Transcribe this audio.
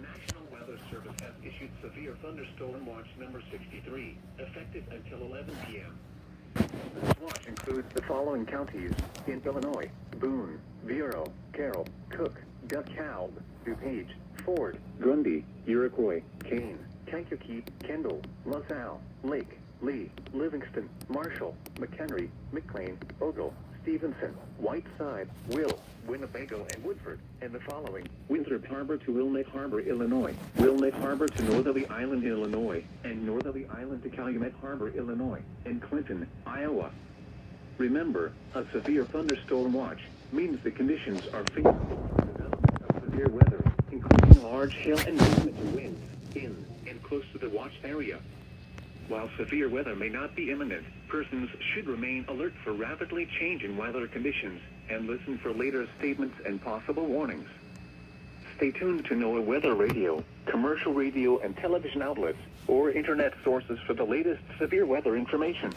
National Weather Service has issued severe thunderstorm watch number 63, effective until 11 p.m. This watch includes the following counties in Illinois: Boone, Vero, Carroll, Cook, DeKalb, DuPage, Ford, Grundy, Iroquois, Kane, Kankakee, Kendall, LaSalle, Lake, Lee, Livingston, Marshall, McHenry, McLean, Ogle, Stevenson, Whiteside, Will, Winnebago, and Woodford, and the following: Winthrop Harbor to Wilmette Harbor, Illinois, Wilmette Harbor to Northerly Island, Illinois, and Northerly Island to Calumet Harbor, Illinois, and Clinton, Iowa. Remember, a severe thunderstorm watch means the conditions are favorable for the development of severe weather, including large hail and movement winds in and close to the watched area. While severe weather may not be imminent, persons should remain alert for rapidly changing weather conditions and listen for later statements and possible warnings. Stay tuned to NOAA Weather Radio, commercial radio and television outlets, or internet sources for the latest severe weather information.